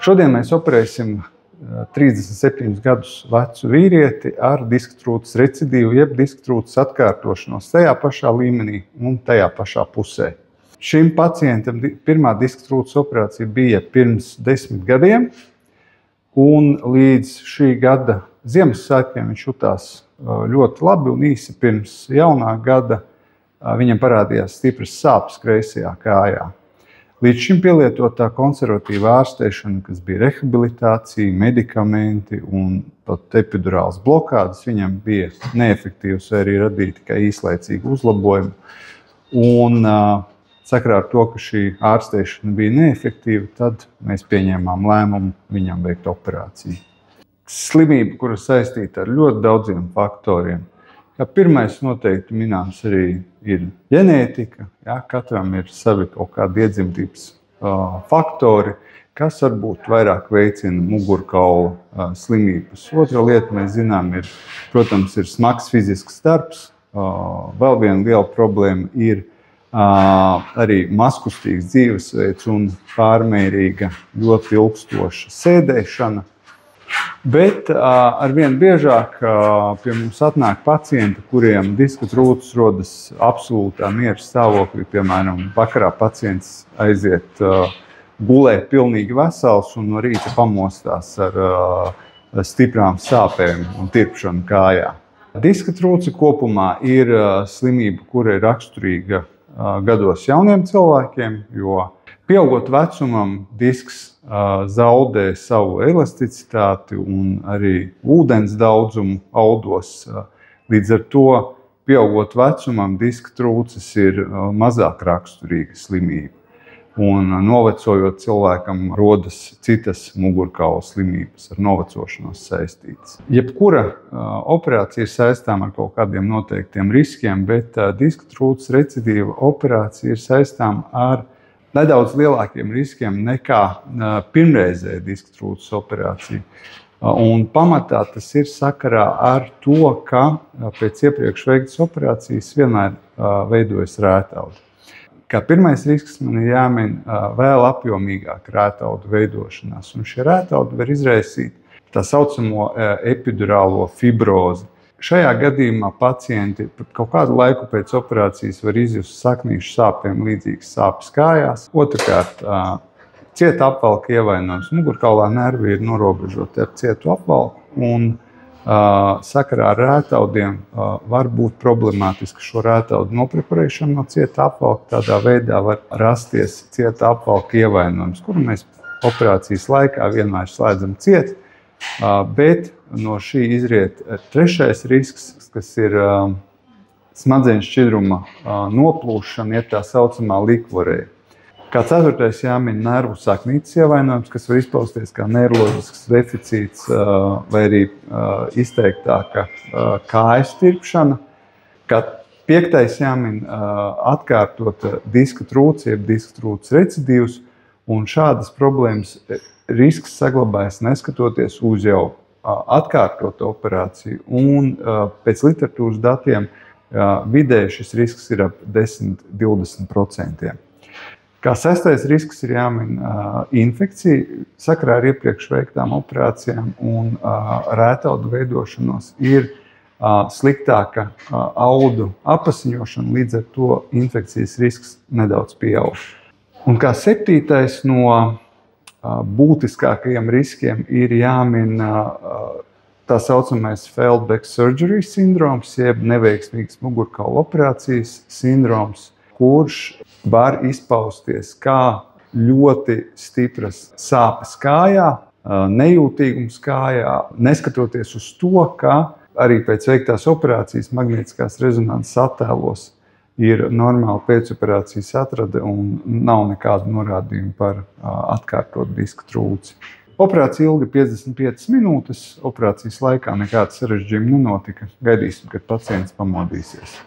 Šodien mēs operēsim 37 gadus vecu vīrieti ar diska trūces recidīvu, jeb diska trūces atkārtošanos tajā pašā līmenī un tajā pašā pusē. Šim pacientam pirmā diska trūces operācija bija pirms 10 gadiem, un līdz šī gada Ziemassvētkiem viņš jutās ļoti labi, un īsi pirms jaunā gada viņam parādījās stipras sāpes kreisajā kājā. Līdz šim pielietotā konservatīva ārstēšana, kas bija rehabilitācija, medikamenti un pat epidurāls blokādes, viņam bija neefektīvs vai arī radīja tikai īslaicīgu uzlabojumu. Un sakarā ar to, ka šī ārstēšana bija neefektīva, tad mēs pieņēmām lēmumu viņam veikt operāciju. Slimība, kura saistīta ar ļoti daudziem faktoriem. Pirmais noteikti minēms arī ir ģenētika. Katram ir savi kaut kādi iedzimtības faktori, kas varbūt vairāk veicina mugurkaula slimības. Otra lieta, mēs zinām, protams, ir smags fizisks darbs. Vēl viena liela problēma ir arī mazkustīgs dzīvesveids un pārmērīga, ļoti ilgstoša sēdēšana. Bet arvien biežāk pie mums atnāk pacienti, kuriem diska trūces rodas absolūtā miera stāvoklī. Piemēram, vakarā pacients aiziet gulēt pilnīgi vesels un no rīta pamostās ar stiprām sāpēm un tirpšanu kājā. Diska trūce kopumā ir slimība, kura ir raksturīga gados jauniem cilvēkiem, jo pieaugot vecumam, disks zaudē savu elasticitāti un arī ūdens daudzumu audos. Līdz ar to, pieaugot vecumam, diska trūces ir mazāk raksturīga slimība. Un novecojot cilvēkam rodas citas mugurkaula slimības ar novecošanos saistītas. Jebkura operācija ir saistām ar kaut kādiem noteiktiem riskiem, bet diska trūces recidīva operācija ir saistām ar nedaudz lielākiem riskiem nekā pirmreizēja diska trūces operācija. Un pamatā tas ir sakarā ar to, ka pēc iepriekš veiktas operācijas vienmēr veidojas rētauda. Kā pirmais risks man ir jāmin vēl apjomīgāk rētaudu veidošanās. Un šie rētaudi var izraisīt tā saucamo epidurālo fibrozi. Šajā gadījumā pacienti kaut kādu laiku pēc operācijas var izjust saknīšu sāpēm līdzīgas sāpes kājās. Otrkārt, cieta apvalka ievainojums. Mugurkaulā nervi ir norobežoti ar cietu apvalku, un sakarā ar rētaudiem var būt problemātiski šo rētaudu nopreparēšana no cieta apvalka. Tādā veidā var rasties cieta apvalka ievainojums, kuru mēs operācijas laikā vienmēr slēdzam ciet, bet no šī izriet trešais risks, kas ir smadzeņu šķidruma noplūšana, tā saucamā likvorēja. Kā ceturtais jāmin nervu saknītes ievainojums, kas var izpausties kā neiroloģisks deficīts vai arī izteiktāka kājas tirpšana. Kā piektais jāmin atkārtota diska trūce, jeb diska trūces recidīvs, un šādas problēmas risks saglabājas neskatoties uz jau atkārtotu operāciju, un pēc literatūras datiem vidēji šis risks ir ap 10–20%. Kā sestais risks ir jāmin infekcija. Sakarā ar iepriekš veiktām operācijām un rētaudu veidošanos ir sliktāka audu apasiņošana, līdz ar to infekcijas risks nedaudz pieaug. Un kā septītais no būtiskākajiem riskiem ir jāmin tā saucamais failed back surgery sindroms, jeb neveiksmīgas mugurkaula operācijas sindroms, kurš var izpausties kā ļoti stipras sāpes kājā, nejūtīgums kājā, neskatoties uz to, ka arī pēc veiktās operācijas magnētiskās rezonanses attēlos ir normāla pēcoperācijas atrade un nav nekādu norādījumu par atkārtotu diska trūci. Operācija ilga 55 minūtes, operācijas laikā nekāda sarežģījuma nenotika. Gaidīsim, kad pacients pamodīsies.